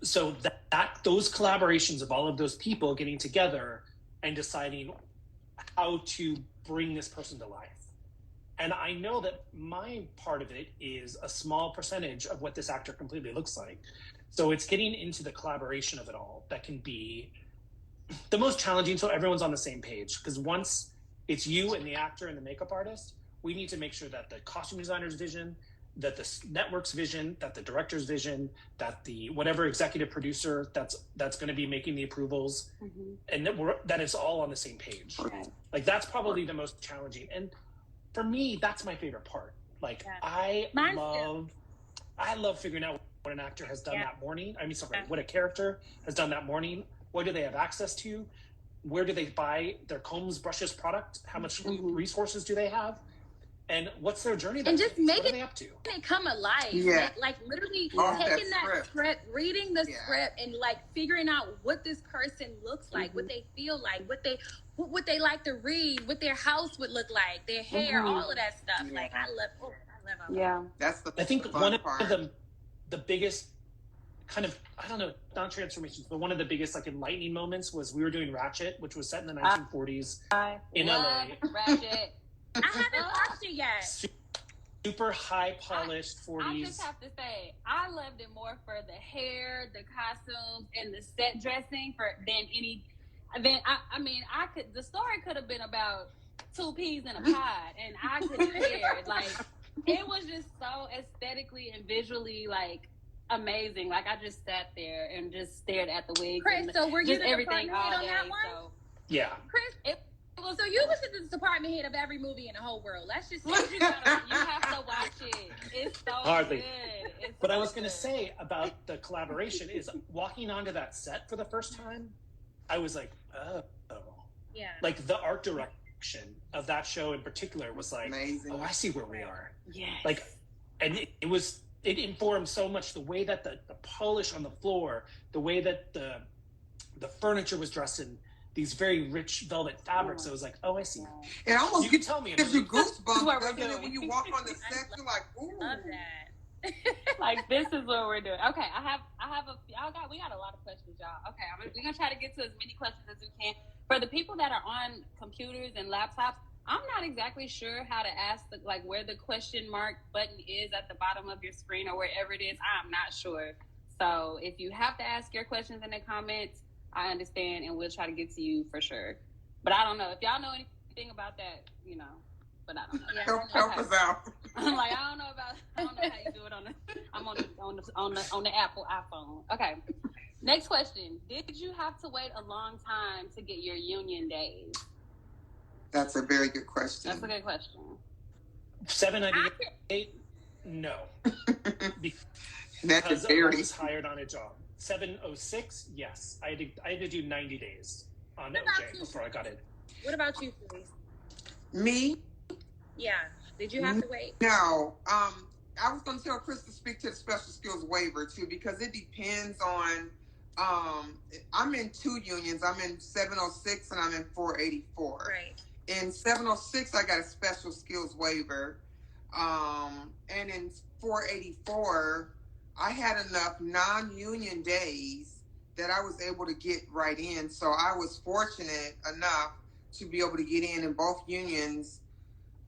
So that those collaborations of all of those people getting together and deciding how to bring this person to life. And I know that my part of it is a small percentage of what this actor completely looks like. So it's getting into the collaboration of it all that can be the most challenging, so everyone's on the same page. Because once it's you and the actor and the makeup artist, we need to make sure that the costume designer's vision, that the network's vision, that the director's vision, that the whatever executive producer that's going to be making the approvals, and that it's all on the same page. Okay. Like, that's probably the most challenging. And for me, that's my favorite part. Like, I love figuring out what an actor has done that morning. What a character has done that morning. What do they have access to? Where do they buy their combs, brushes, product? How much resources do they have? And what's their journey? And just make what are they up to? It come alive. Yeah. Like literally that taking that script, reading the script, and like figuring out what this person looks like, what they feel like, what they like to read, what their house would look like, their hair, all of that stuff. Yeah. Like I love all Yeah. That's the I think fun one part. of the biggest kind of, I don't know, not transformations, but one of the biggest like enlightening moments was we were doing Ratchet, which was set in the 1940s in LA. Ratchet. I haven't watched it yet. Super high polished 40s. I just have to say, I loved it more for the hair, the costumes, and the set dressing than any. The story could have been about 2 peas in a pod, and I could have cared. Like, it was just so aesthetically and visually like amazing. Like, I just sat there and just stared at the wigs. Chris, so were you just the everything department head all on day. that one? So Yeah. Chris, so you was the department head of every movie in the whole world. Let's just say you have to watch it. It's so Hardly. good. What I was going to say about the collaboration is walking onto that set for the first time, I was like, oh. Yeah. Like, the art direction of that show in particular was like, amazing. oh, I see where we are. Yes. Like, and it informed so much, the way that the polish on the floor, the way that the furniture was dressed in these very rich velvet fabrics. I was like, oh, I see. It almost You can tell me. gives you goosebumps, What we're doesn't it? doing. When you walk on the set, you're like, ooh. Love that. Like, this is what we're doing. Okay, we got a lot of questions, y'all. Okay, we're gonna try to get to as many questions as we can. For the people that are on computers and laptops, I'm not exactly sure how to ask where the question mark button is at the bottom of your screen or wherever it is. I'm not sure. So if you have to ask your questions in the comments, I understand, and we'll try to get to you for sure. But I don't know if y'all know anything about that, but I don't know. Yeah. Help us out. I'm like, I don't know how you do it on the Apple iPhone. Okay. Next question. Did you have to wait a long time to get your union days? That's a very good question. That's a good question. 798? No. That Because is I very. was hired on a job. 706? Yes. I had to do 90 days on What about OJ you? before I got it. What about you, Felice? Me? Yeah. Did you have to wait? No. I was going to tell Chris to speak to the special skills waiver too, because it depends on. I'm in 2 unions. I'm in 706 and I'm in 484. Right. In 706, I got a special skills waiver. And in 484, I had enough non-union days that I was able to get right in. So I was fortunate enough to be able to get in both unions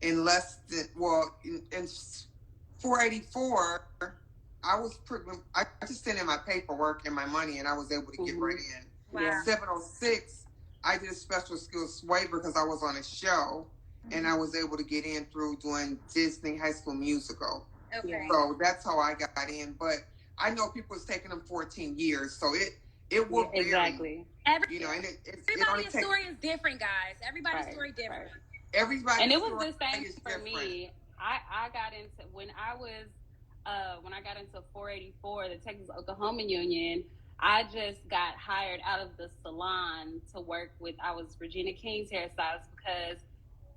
in less than, in 484, I just sent in my paperwork and my money and I was able to get right in. Wow. 706, I did a special skills waiver because I was on a show and I was able to get in through doing Disney High School Musical. Okay. So that's how I got in. But I know people it's taking them 14 years, so it will vary. Exactly. You know, and Everybody's story is different, guys. Everybody's story different. Everybody. And it was the same for me. I got into when I got into 484, the Texas Oklahoma Union. I just got hired out of the salon to work with. I was Regina King's hairstylist because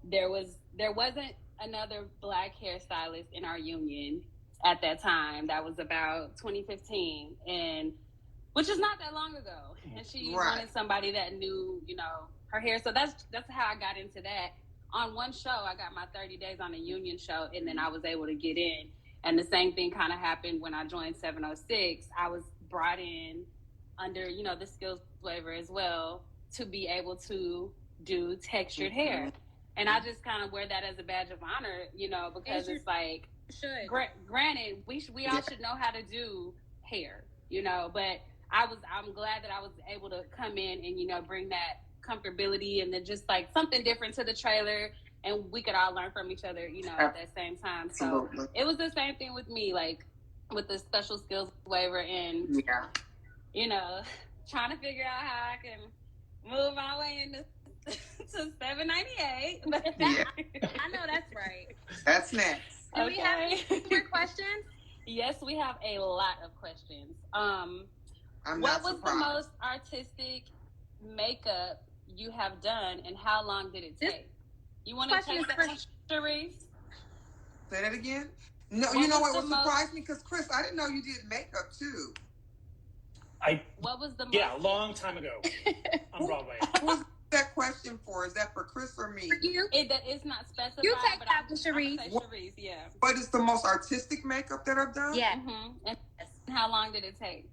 there wasn't another Black hairstylist in our union at that time. That was about 2015, and which is not that long ago. And she wanted somebody that knew, you know, her hair. So that's how I got into that. On one show, I got my 30 days on a union show, and then I was able to get in. And the same thing kind of happened when I joined 706. I was brought in under, you know, the skills waiver as well to be able to do textured hair. And I just kind of wear that as a badge of honor, you know, because it's like, granted, we all should know how to do hair, you know, but I'm glad that I was able to come in and, you know, bring that comfortability and then just like something different to the trailer, and we could all learn from each other, you know, at that same time. So it was the same thing with me, like with the special skills waiver and, you know, trying to figure out how I can move my way into to 798. But I know that's right. That's next. Do we have any more questions? Yes, we have a lot of questions. What was the most artistic makeup you have done, and how long did it take? You want to take that, Sharice? Say that again? No, you know what surprised me? Because, Chris, I didn't know you did makeup, too. What was the most... Yeah, a long time ago on Broadway. Who was that question for? Is that for Chris or me? For you? It's not specified. You take that with Sharice. Sharice, yeah. But it's the most artistic makeup that I've done? Yeah. Mm-hmm. And how long did it take?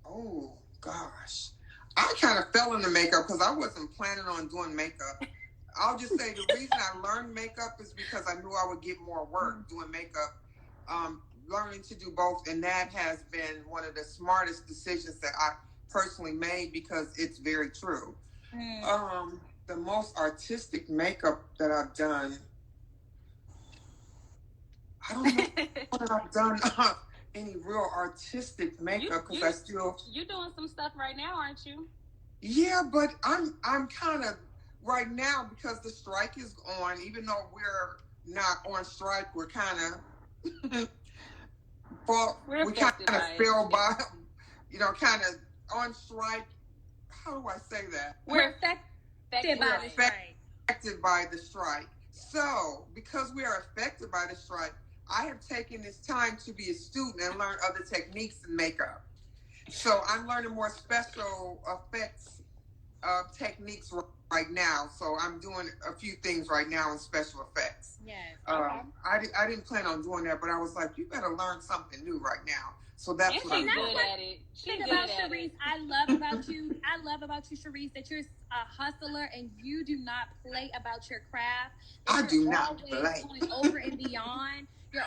Oh, gosh. I kind of fell into makeup because I wasn't planning on doing makeup. I'll just say the reason I learned makeup is because I knew I would get more work doing makeup. Learning to do both, and that has been one of the smartest decisions that I personally made because it's very true. The most artistic makeup that I've done, I don't know what I've done any real artistic makeup because I still... You're doing some stuff right now, aren't you? Yeah, but I'm kind of right now because the strike is on. Even though we're not on strike, we're kind of we kind of fell by, you know, kind of on strike. How do I say that? We're affected by the strike. So because we are affected by the strike, I have taken this time to be a student and learn other techniques in makeup. So I'm learning more special effects techniques right now. So I'm doing a few things right now in special effects. Yes. I didn't plan on doing that, but I was like, you better learn something new right now. So that's what I'm doing. She's good at Sharice, I love about you, Sharice, that you're a hustler and you do not play about your craft. I do not play. Going over and beyond. You're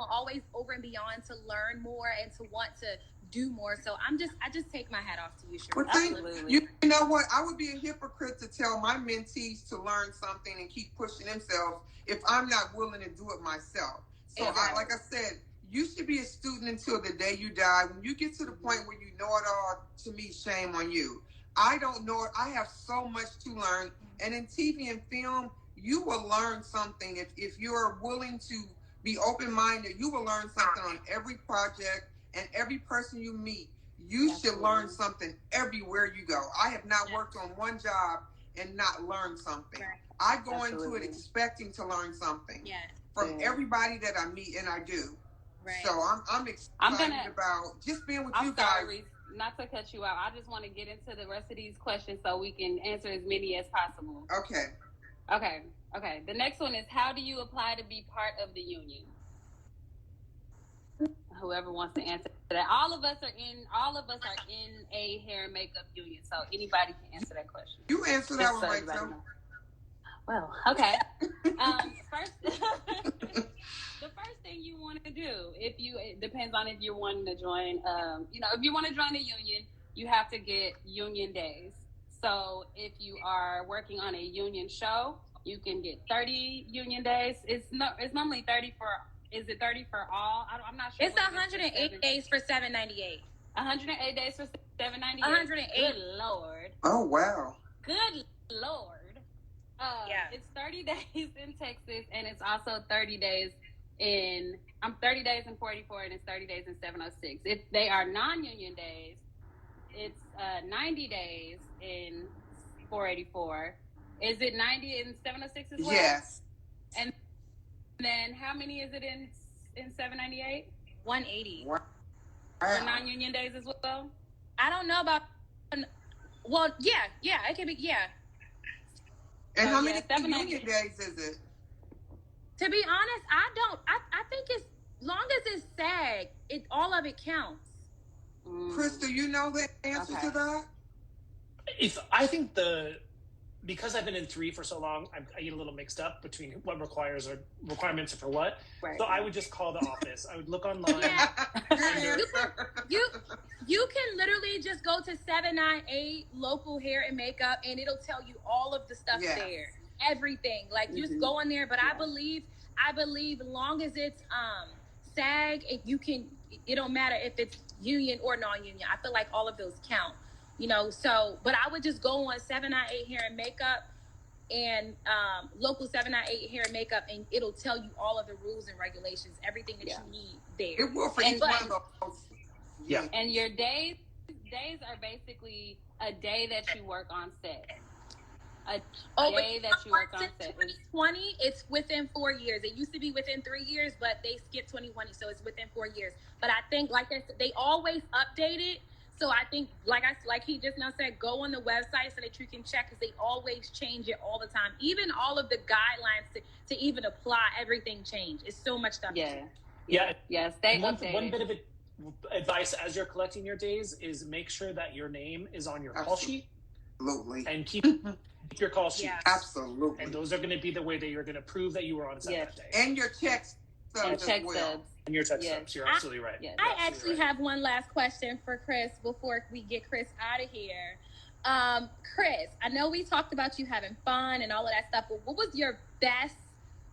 always over and beyond to learn more and to want to do more. So I just take my hat off to you, Sharice. Well, you know what? I would be a hypocrite to tell my mentees to learn something and keep pushing themselves if I'm not willing to do it myself. So like I said, you should be a student until the day you die. When you get to the point where you know it all, to me, shame on you. I don't know it. I have so much to learn. And in TV and film, you will learn something. If you're willing to be open-minded, you will learn something on every project and every person you meet. You should learn something everywhere you go. I have not worked on one job and not learned something. I go into it expecting to learn something from everybody that I meet, and I do. So I'm excited about just being with you guys. Sorry, not to cut you out. I just want to get into the rest of these questions so we can answer as many as possible. Okay. The next one is, how do you apply to be part of the union? Whoever wants to answer that. All of us are in a hair and makeup union, so anybody can answer that question. You answer that one, Rachel. Well, okay. First, the first thing you want to do, it depends on if you're wanting to join. If you want to join a union, you have to get union days. So if you are working on a union show You can get 30 union days. It's normally 30 for. Is it 30 for all? I'm not sure. It's 108 days for $7.98. 108 days for $7.98. 108. Good Lord. Oh wow. Good Lord. Yeah. It's 30 days in Texas, and it's also 30 days in. 30 days in 44, and it's 30 days in 706. If they are non-union days, it's 90 days in 484. Is it 90 in 706 as well? Yes. And then how many is it in 798? 180. Wow. For non-union days as well? I don't know about. Well, yeah, it can be, yeah. And how yeah, many union days is it? To be honest, I think it's long as it's SAG, all of it counts. Chris, do you know the answer to that? I think because I've been in 3 for so long, I get a little mixed up between what requirements are for what. Right. So I would just call the office. I would look online. Yeah. Good You can literally just go to 798 local hair and makeup, and it'll tell you all of the stuff there, everything. Like you just go in there. But I believe, long as it's SAG, it don't matter if it's union or non-union. I feel like all of those count. So, but I would just go on 798 hair and makeup and local 798 hair and makeup, and it'll tell you all of the rules and regulations, everything that you need there. It will for each one of those. Yeah. And your days are basically a day that you work on set. A day that you work on set. 2020, it's within 4 years. It used to be within 3 years, but they skipped 2020, so it's within 4 years. But I think, like I said, they always update it. So I think, like he just now said, go on the website so that you can check, because they always change it all the time. Even all of the guidelines to even apply, everything changed. It's so much stuff. Yeah. Yes. They one bit of advice as you're collecting your days is make sure that your name is on your call sheet. Absolutely. And keep your call sheet. Yeah. Absolutely. And those are going to be the way that you're going to prove that you were on set that day. And your checks. And check stubs. And your check stubs. You're absolutely right. Yes. I actually have one last question for Chris before we get Chris out of here. Chris, I know we talked about you having fun and all of that stuff, but what was your best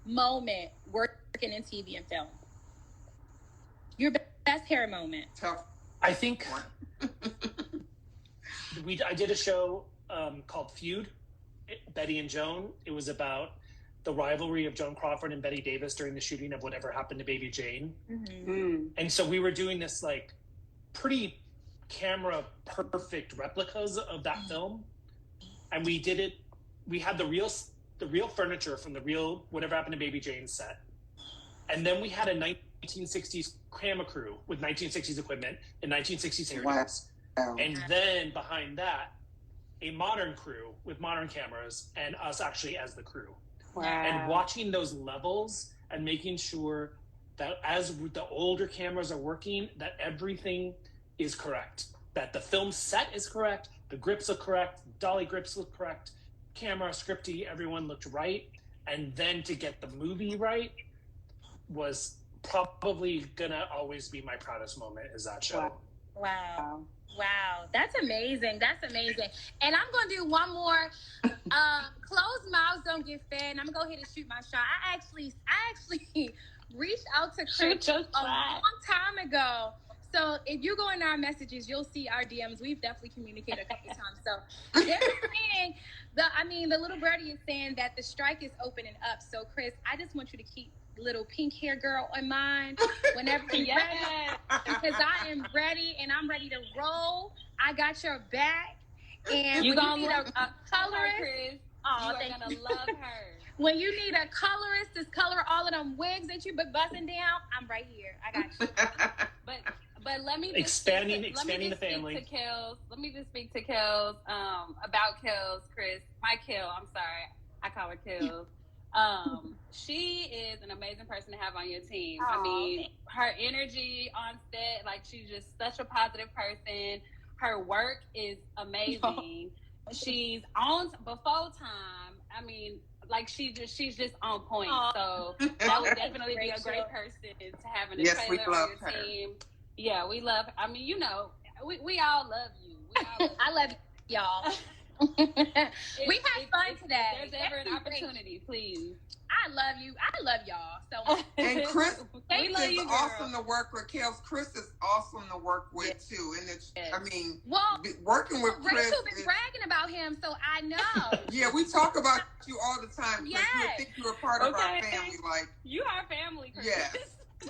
moment working in TV and film? Your best hair moment? Tough. I think I did a show called Feud, Betty and Joan. It was about the rivalry of Joan Crawford and Betty Davis during the shooting of Whatever Happened to Baby Jane. Mm-hmm. And so we were doing this like pretty camera perfect replicas of that film. And we did it. We had the real furniture from the real Whatever Happened to Baby Jane set. And then we had a 1960s camera crew with 1960s equipment and 1960s hairdos. Wow. And then behind that, a modern crew with modern cameras and us actually as the crew. Wow. And watching those levels and making sure that as the older cameras are working, that everything is correct. That the film set is correct, the grips are correct, dolly grips look correct, camera, scripty, everyone looked right. And then to get the movie right was probably gonna always be my proudest moment, is that show. Wow. That's amazing. And I'm going to do one more. Closed mouths don't get fed. And I'm going to go ahead and shoot my shot. I actually reached out to Chris a long time ago. So if you go in our messages, you'll see our DMs. We've definitely communicated a couple of times. So they're saying, the little birdie is saying that the strike is opening up. So Chris, I just want you to keep little pink hair girl in mind whenever you're ready, because I am ready and I'm ready to roll. I got your back, and You when gonna you need a colorist, Chris. you are gonna love her. When you need a colorist to color all of them wigs that you been busting down, I'm right here. I got you. But let me just expanding the family. Let me just speak to Kels about Kels, Chris. My Kel, I'm sorry, I call her Kels. She is an amazing person to have on your team. Aww. I mean, her energy on set, like, she's just such a positive person. Her work is amazing. She's on before time. I mean, like, she's just on point. Aww. So that would definitely be a great person to have in the trailer on your team. Yeah, we love. I mean, we all love you. I love y'all. We had fun today. If there's ever an opportunity, please. I love you. I love y'all so much. And Chris we love is you, girl. awesome to work with. Kels, Chris is awesome to work with too. And it's, I mean, well, working with Chris. Rachel been bragging about him, so I know. Yeah, we talk about you all the time. Chris. Yes. You think you're a part of our family, like you are family, Chris. Yes.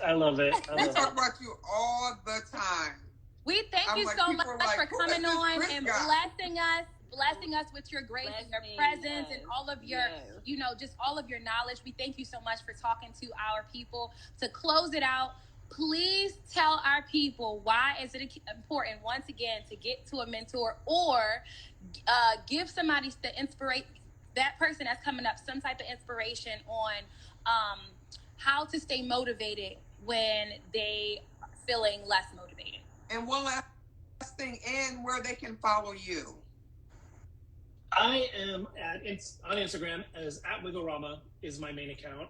I love it. We talk about you all the time. We thank you so much for coming on and blessing us with your grace and your presence and all of your, you know, just all of your knowledge. We thank you so much for talking to our people. To close it out, please tell our people why is it important, once again, to get to a mentor or give somebody the inspiration, that person that's coming up, some type of inspiration on how to stay motivated when they are feeling less motivated. And one last thing, and where they can follow you. I am on Instagram as @Wigglorama is my main account.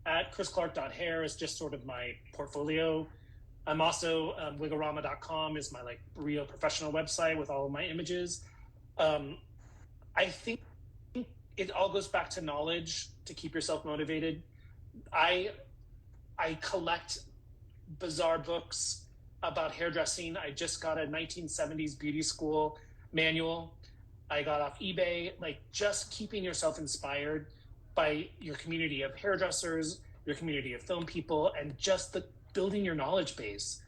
@ChrisClark.hair is just sort of my portfolio. I'm also Wigglorama.com is my like real professional website with all of my images. I think it all goes back to knowledge to keep yourself motivated. I collect bizarre books about hairdressing. I just got a 1970s beauty school manual I got off eBay. Like, just keeping yourself inspired by your community of hairdressers, your community of film people, and just the building your knowledge base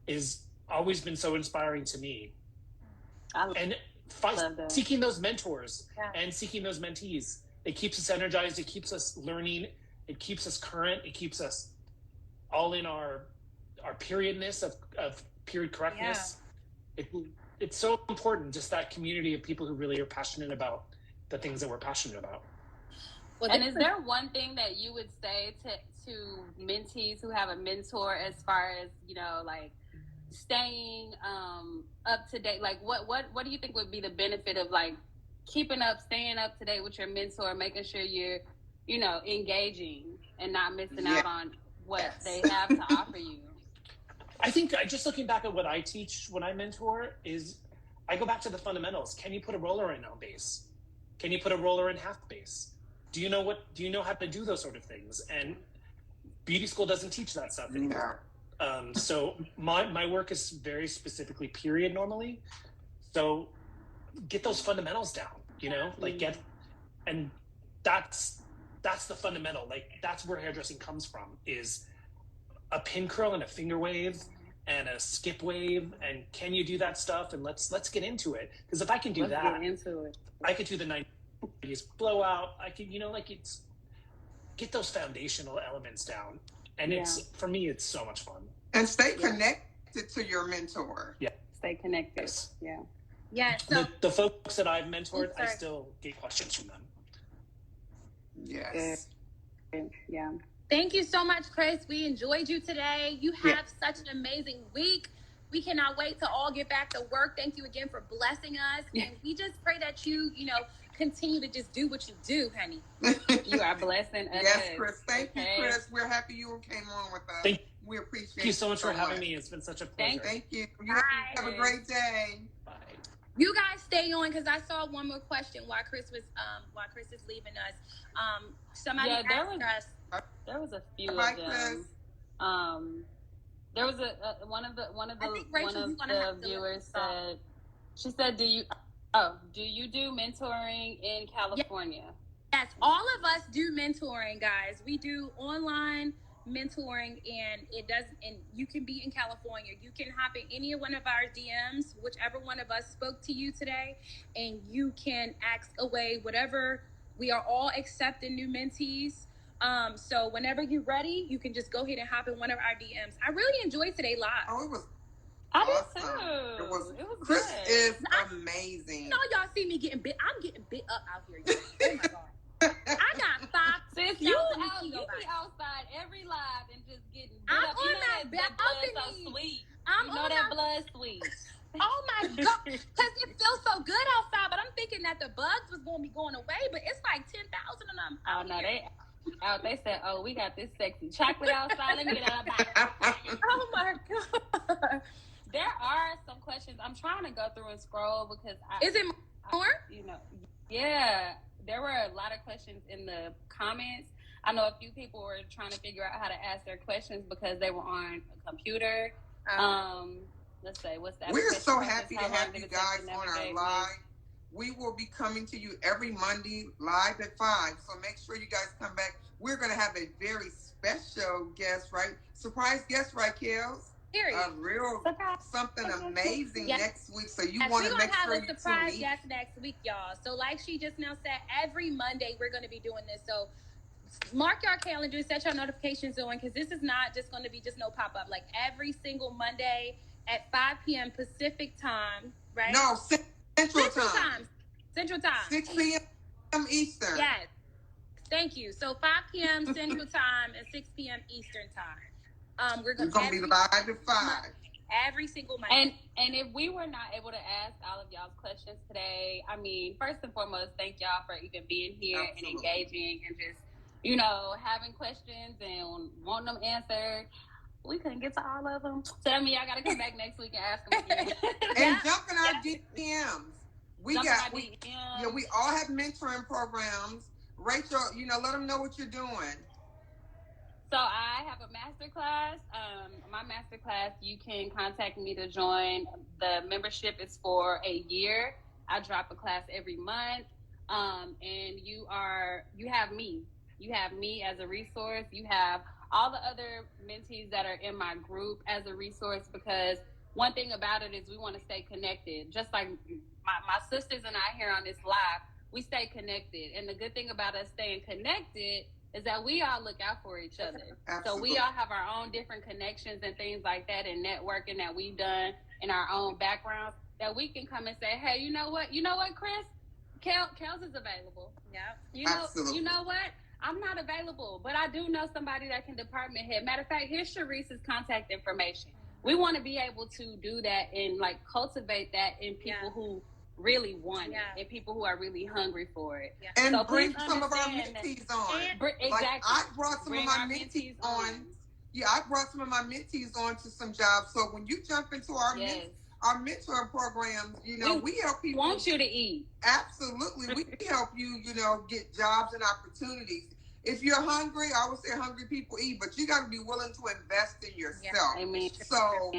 is always been so inspiring to me. Seeking those mentors and seeking those mentees, it keeps us energized, it keeps us learning, it keeps us current, it keeps us all in our periodness of period correctness. It's so important, just that community of people who really are passionate about the things that we're passionate about. Well, and is there one thing that you would say to mentees who have a mentor as far as, you know, like staying up to date? Like what do you think would be the benefit of like staying up to date with your mentor, making sure you're, you know, engaging and not missing out on what they have to offer you? I think just looking back at what I teach when I mentor is I go back to the fundamentals. Can you put a roller in on base? Can you put a roller in half base? Do you know how to do those sort of things? And beauty school doesn't teach that stuff anymore. So my work is very specifically period normally. So get those fundamentals down, you know, like and that's the fundamental. Like, that's where hairdressing comes from, is a pin curl and a finger wave and a skip wave. And can you do that stuff? And let's get into it. Because if I can do I could do the 90s blowout. I could, you know, like, it's get those foundational elements down. And it's, for me, it's so much fun. And stay connected to your mentor. Yeah. Stay connected. Yes. Yeah. Yeah. So the folks that I've mentored, I still get questions from them. Yes. Yeah. Thank you so much, Chris. We enjoyed you today. You have such an amazing week. We cannot wait to all get back to work. Thank you again for blessing us. And we just pray that you continue to just do what you do, honey. You are blessing us. Yes, Chris. Thank you, Chris. We're happy you came on with us. We appreciate Thank you so much for having me. It's been such a pleasure. Thank you. You have a great day. Bye. You guys stay on, because I saw one more question while Chris is leaving us. Somebody asked us. There was a few of them. There was one of the viewers said, she said, do you do mentoring in California? Yes, all of us do mentoring, guys. We do online mentoring, and you can be in California. You can hop in any one of our DMs, whichever one of us spoke to you today, and you can ask away whatever. We are all accepting new mentees. So whenever you're ready, you can just go ahead and hop in one of our DMs. I really enjoyed today live. Oh, it was awesome. It was Chris good. Is amazing. You know, y'all see me getting bit. I'm getting bit up out here. Oh my God. I got 5. Since you be outside every live and just getting bit I'm up. on that balcony. Blood so sweet. I'm on that blood sweet. Oh my God. Because it feels so good outside, but I'm thinking that the bugs was going to be going away, but it's like 10,000 of them. Oh, no, they said, oh, we got this sexy chocolate outside. Let me get out of the Oh my God. There are some questions. I'm trying to go through and scroll because Is it You know, yeah, there were a lot of questions in the comments. I know a few people were trying to figure out how to ask their questions because they were on a computer. Let's say, what's that? We're so happy to have you guys on our live. We will be coming to you every Monday live at 5. So make sure you guys come back. We're going to have a very special guest, right? Surprise guest, right, Kels? A real something amazing next week. So you want to make sure you tune in. We're going to have a surprise guest next week, y'all. So like she just now said, every Monday we're going to be doing this. So mark your calendar, set your notifications on, because this is not just going to be just no pop-up. Like every single Monday at 5 p.m. Pacific time, right? No, Central time. Central time. 6 p.m. Eastern. Yes. Thank you. So 5 p.m. Central time and 6 p.m. Eastern time. We're going to be live at 5. Every single Monday. And if we were not able to ask all of y'all's questions today, I mean, first and foremost, thank y'all for even being here and engaging and just, you know, having questions and wanting them answered. We couldn't get to all of them. So that means I got to come back next week and ask them again. And jump in our DMs. We all have mentoring programs. Rachel, you know, let them know what you're doing. So I have a master class. My master class, you can contact me to join. The membership is for a year. I drop a class every month. And you have me. You have me as a resource. You have all the other mentees that are in my group as a resource, because one thing about it is we want to stay connected. Just like my sisters and I here on this live, we stay connected. And the good thing about us staying connected is that we all look out for each other. Absolutely. So we all have our own different connections and things like that, and networking that we've done in our own backgrounds, that we can come and say, hey, you know what, Chris? Kels is available. Yeah. Absolutely. You know what? I'm not available, but I do know somebody that can department head. Matter of fact, here's Sharice's contact information. We want to be able to do that and like cultivate that in people who really want it and people who are really hungry for it. Yeah. And so bring some of our mentees on. Exactly. Like I brought some of my mentees on. Yeah, I brought some of my mentees on to some jobs. So when you jump into our mentor programs, you know, we help people. Want you to eat. Absolutely. We help you, you know, get jobs and opportunities. If you're hungry, I would say hungry people eat, but you got to be willing to invest in yourself. Amen. So,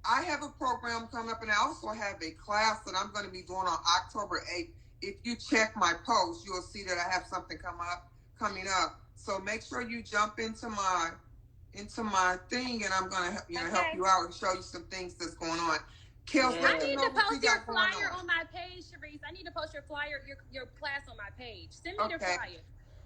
I have a program coming up, and I also have a class that I'm going to be doing on October 8th. If you check my post, you'll see that I have something coming up. So make sure you jump into my thing, and I'm going to help you out and show you some things that's going on. Kels, I need to post your flyer on my page, Sharice. I need to post your flyer, your class on my page. Send me the flyer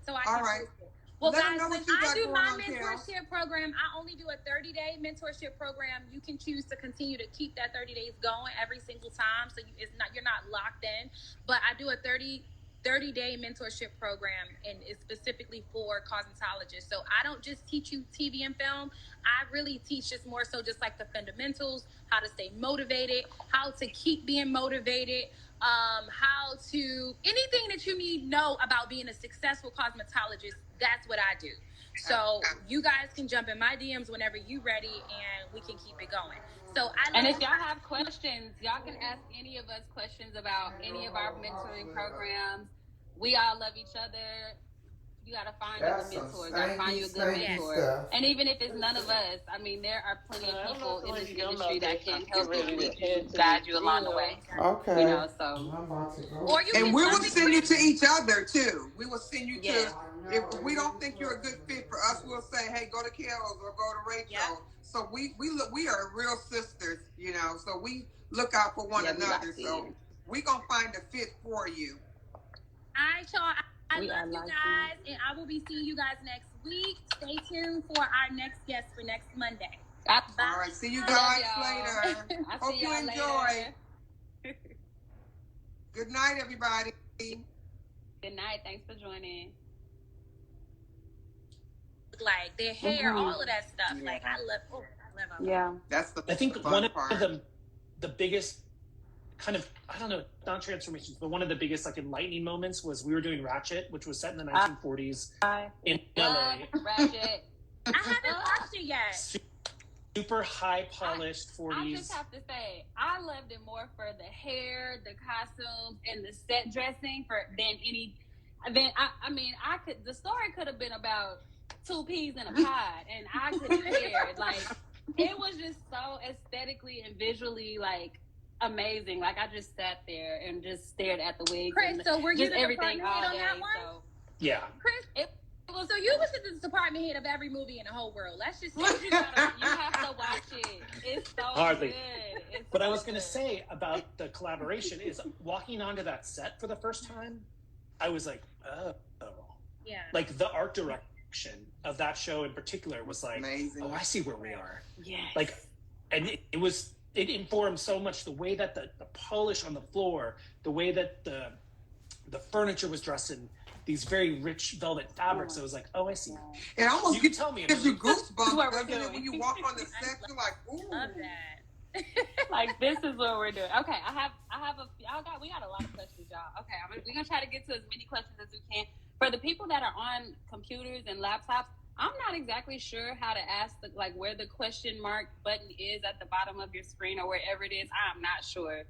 so I can post it. Well, guys, when I do my mentorship program, I only do a 30-day mentorship program. You can choose to continue to keep that 30 days going every single time, so you're not locked in. But I do a 30-day mentorship program, and it's specifically for cosmetologists. So I don't just teach you TV and film. I really teach just more so just like the fundamentals, how to stay motivated, how to keep being motivated, how to anything that you need to know about being a successful cosmetologist. That's what I do. So you guys can jump in my DMs whenever you're ready, and we can keep it going. So and if y'all have questions, y'all can ask any of us questions about any of our mentoring programs. We all love each other. You got to find you a mentor. You got to find you a good mentor. And even if it's none of us, I mean, there are plenty of people in this industry that can help you guide you along the way. Okay. You know, so. And we will send you to each other, too. We will send you to, if we don't think you're a good fit for us, we'll say, hey, go to Kels or go to Rachel. Yeah. So we are real sisters, you know, so we look out for one another. So we're going to find a fit for you. All right, y'all. I love you guys, and I will be seeing you guys next week. Stay tuned for our next guest for next Monday. Bye. All right, see you guys later. Hope you enjoy. Good night, everybody. Good night. Thanks for joining. Like their hair, all of that stuff. Like I love all. Yeah, that's the. I think one of the biggest kind of, I don't know, not transformations, but one of the biggest like enlightening moments was we were doing Ratchet, which was set in the 1940s in LA. Ratchet. I haven't watched it yet. super high polished 40s. I just have to say, I loved it more for the hair, the costumes, and the set dressing than any. Then I mean, the story could have been about 2 peas in a pod, and I could have cared. Like, it was just so aesthetically and visually like amazing. Like, I just sat there and just stared at the wigs. Chris, so were you just the everything department all head on day? that one? So Yeah. Chris, so you was the department head of every movie in the whole world. Let's just say you have to watch it. It's so Hardly. good. It's But so I was going to good. say about the collaboration is walking onto that set for the first time, I was like, oh. yeah. Like, the art direction of that show in particular was like, Amazing. oh, I see where we are. Yes. Like, and it informed so much the way that the polish on the floor, the way that the furniture was dressed in these very rich velvet fabrics. I was like, oh, I see. It almost You can tell me. gives you This goosebumps, is what we're doesn't it? doing. When you walk on the set, you're like, ooh. Love that. Like, this is what we're doing. Okay, we got a lot of questions, y'all. Okay, we're gonna try to get to as many questions as we can. For the people that are on computers and laptops, I'm not exactly sure how to ask where the question mark button is at the bottom of your screen or wherever it is. I'm not sure.